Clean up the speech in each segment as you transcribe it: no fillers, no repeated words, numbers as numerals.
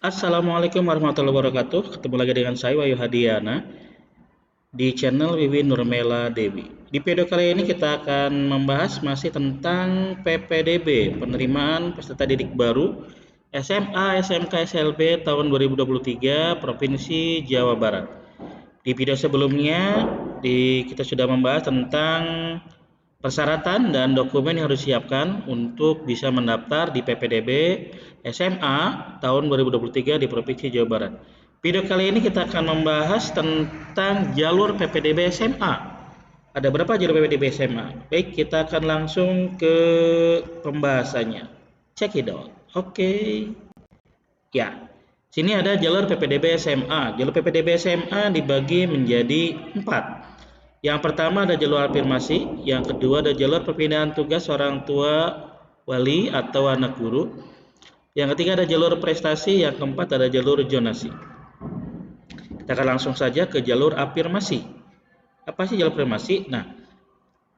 Assalamualaikum warahmatullahi wabarakatuh. Ketemu lagi dengan saya Wahyu Hadiana di channel Wiwin Nurmela Dewi. Di video kali ini kita akan membahas masih tentang PPDB, penerimaan peserta didik baru SMA, SMK, SLB tahun 2023 Provinsi Jawa Barat. Di video sebelumnya kita sudah membahas tentang persyaratan dan dokumen yang harus disiapkan untuk bisa mendaftar di PPDB SMA tahun 2023 di Provinsi Jawa Barat. Video kali ini kita akan membahas tentang jalur PPDB SMA. Ada berapa jalur PPDB SMA? Baik, kita akan langsung ke pembahasannya. Check it out. Oke. Ya, sini ada jalur PPDB SMA. Jalur PPDB SMA dibagi menjadi 4. Yang pertama ada jalur afirmasi, yang kedua ada jalur perpindahan tugas orang tua, wali atau anak guru. Yang ketiga ada jalur prestasi, yang keempat ada jalur zonasi. Kita akan langsung saja ke jalur afirmasi. Apa sih jalur afirmasi? Nah,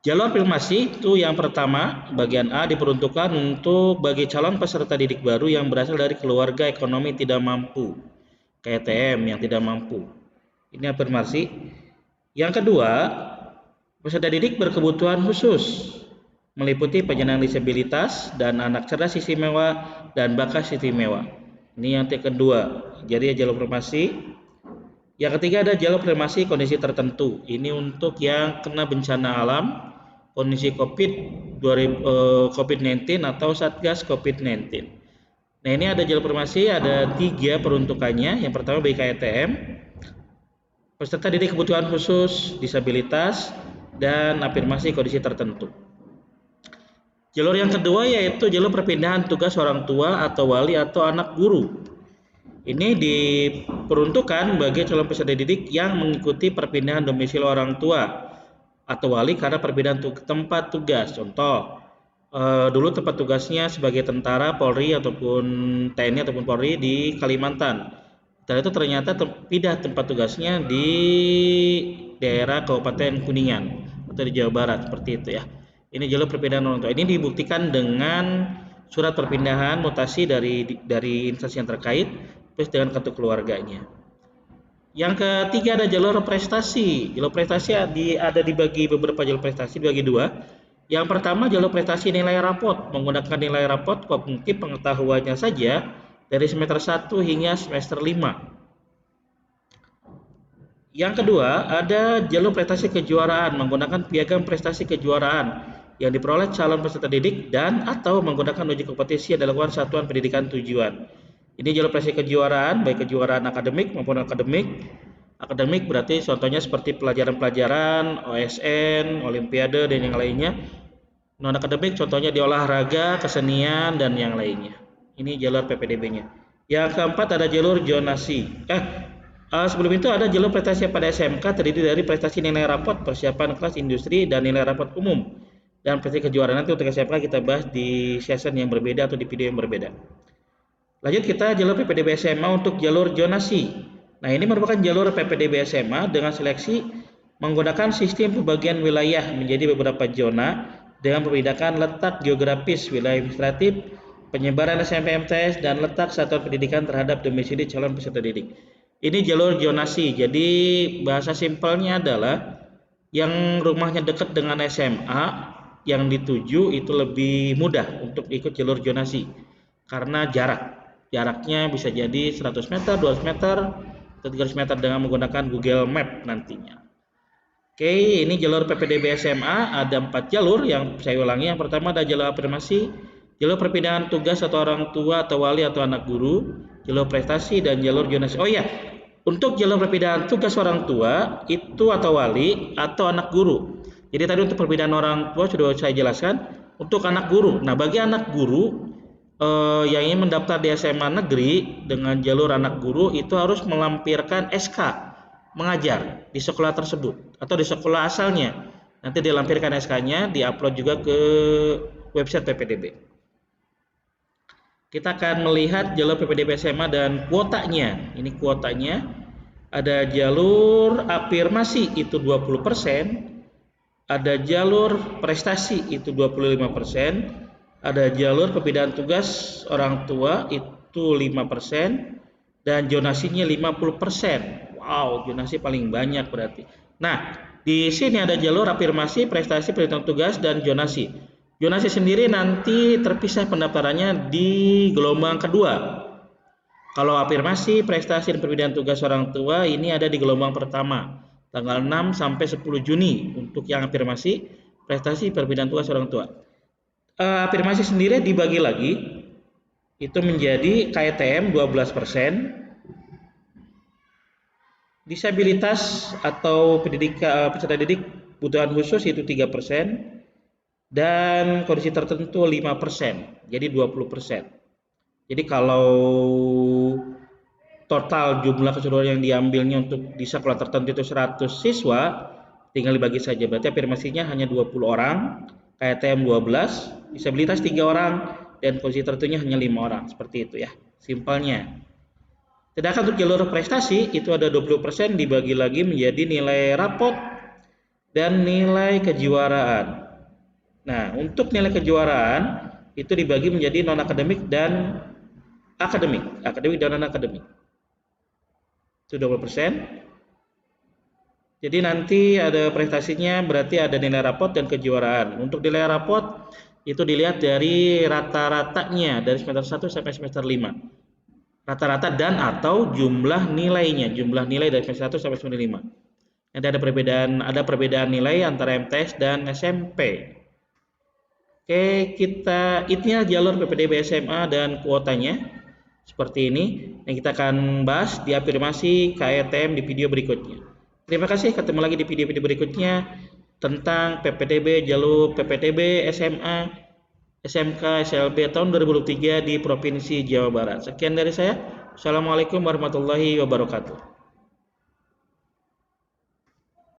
jalur afirmasi itu yang pertama, bagian A diperuntukkan untuk bagi calon peserta didik baru yang berasal dari keluarga ekonomi tidak mampu, KTM yang tidak mampu. Ini afirmasi. Yang kedua, peserta didik berkebutuhan khusus, meliputi penyandang disabilitas dan anak cerdas istimewa dan bakat istimewa. Ini yang kedua, jadi jalur afirmasi. Yang ketiga ada jalur afirmasi kondisi tertentu. Ini untuk yang kena bencana alam, kondisi COVID-19 atau Satgas COVID-19. Nah, ini ada jalur afirmasi, ada 3 peruntukannya. Yang pertama BKTM, peserta didik kebutuhan khusus, disabilitas, dan afirmasi kondisi tertentu. Jalur yang kedua yaitu jalur perpindahan tugas orang tua atau wali atau anak guru. Ini diperuntukkan bagi calon peserta didik yang mengikuti perpindahan domisili orang tua atau wali karena perpindahan tempat tugas. Contoh, dulu tempat tugasnya sebagai tentara, Polri ataupun TNI ataupun Polri di Kalimantan. Setelah itu ternyata pindah tempat tugasnya di daerah Kabupaten Kuningan atau di Jawa Barat, seperti itu ya. Ini jalur perpindahan orang tua. Ini dibuktikan dengan surat perpindahan mutasi dari instansi yang terkait plus dengan kartu keluarganya. Yang ketiga ada jalur prestasi. Jalur prestasi ada dibagi beberapa jalur prestasi dibagi 2. Yang pertama jalur prestasi nilai rapot, menggunakan nilai rapot kognitif pengetahuannya saja dari semester 1 hingga semester 5. Yang kedua, ada jalur prestasi kejuaraan menggunakan piagam prestasi kejuaraan yang diperoleh calon peserta didik dan atau menggunakan uji kompetisi yang dilakukan satuan pendidikan tujuan. Ini jalur prestasi kejuaraan, baik kejuaraan akademik maupun akademik. Akademik berarti contohnya seperti pelajaran-pelajaran, OSN, Olimpiade, dan yang lainnya. Non akademik contohnya di olahraga, kesenian, dan yang lainnya. Ini jalur PPDB-nya. Yang keempat ada jalur zonasi. Sebelum itu ada jalur prestasi pada SMK terdiri dari prestasi nilai rapot, persiapan kelas industri, dan nilai rapot umum. Dan prestasi kejuaraan nanti untuk SMK kita bahas di session yang berbeda atau di video yang berbeda. Lanjut kita jalur PPDB SMA untuk jalur zonasi. Nah, ini merupakan jalur PPDB SMA dengan seleksi menggunakan sistem pembagian wilayah menjadi beberapa zona dengan membedakan letak geografis, wilayah administratif, penyebaran SMP MTS, dan letak satuan pendidikan terhadap domisili calon peserta didik. Ini jalur zonasi. Jadi bahasa simpelnya adalah yang rumahnya dekat dengan SMA yang dituju itu lebih mudah untuk ikut jalur zonasi karena jaraknya bisa jadi 100 meter, 200 meter, atau 300 meter dengan menggunakan Google Map nantinya. Oke, ini jalur PPDB SMA ada 4 jalur yang saya ulangi. Yang pertama ada jalur afirmasi, jalur perpindahan tugas atau orang tua atau wali atau anak guru, jalur prestasi, dan jalur zonasi. Oh iya, untuk jalur perpindahan tugas orang tua itu atau wali atau anak guru. Jadi tadi untuk perpindahan orang tua sudah saya jelaskan. Untuk anak guru, nah bagi anak guru yang ingin mendaftar di SMA negeri dengan jalur anak guru itu harus melampirkan SK mengajar di sekolah tersebut atau di sekolah asalnya. Nanti dilampirkan SK-nya, diupload juga ke website PPDB. Kita akan melihat jalur PPDB SMA dan kuotanya. Ini kuotanya. Ada jalur afirmasi itu 20%, ada jalur prestasi itu 25%, ada jalur perpindahan tugas orang tua itu 5%, dan zonasinya 50%. Wow, zonasi paling banyak berarti. Nah, di sini ada jalur afirmasi, prestasi, perhitungan tugas, dan zonasi. Zonasi sendiri nanti terpisah pendaftarannya di gelombang kedua. Kalau afirmasi, prestasi, dan perbedaan tugas orang tua ini ada di gelombang pertama, tanggal 6 sampai 10 Juni untuk yang afirmasi, prestasi, perbedaan tugas orang tua. Afirmasi sendiri dibagi lagi, itu menjadi KTM 12%, disabilitas atau peserta didik kebutuhan khusus itu 3%, dan kondisi tertentu 5%, jadi 20%. Jadi kalau total jumlah keseluruhan yang diambilnya untuk di sekolah tertentu itu 100 siswa, tinggal dibagi saja. Berarti afirmasinya hanya 20 orang, KTM 12, disabilitas 3 orang, dan kondisi tertentunya hanya 5 orang. Seperti itu ya, simpelnya. Sedangkan untuk jalur prestasi itu ada 20% dibagi lagi menjadi nilai rapot dan nilai kejuaraan. Nah, untuk nilai kejuaraan itu dibagi menjadi non akademik dan akademik dan non akademik. Itu 20%. Jadi nanti ada prestasinya berarti ada nilai rapot dan kejuaraan. Untuk nilai rapot itu dilihat dari rata-ratanya dari semester 1 sampai semester 5. Rata-rata dan atau jumlah nilainya, jumlah nilai dari semester 1 sampai semester 5. Nanti ada perbedaan nilai antara MTS dan SMP. Oke, ininya jalur PPDB SMA dan kuotanya seperti ini yang kita akan bahas di afirmasi KTM di video berikutnya. Terima kasih, ketemu lagi di video-video berikutnya tentang PPDB, jalur PPDB SMA, SMK, SLB tahun 2023 di Provinsi Jawa Barat. Sekian dari saya. Assalamualaikum warahmatullahi wabarakatuh.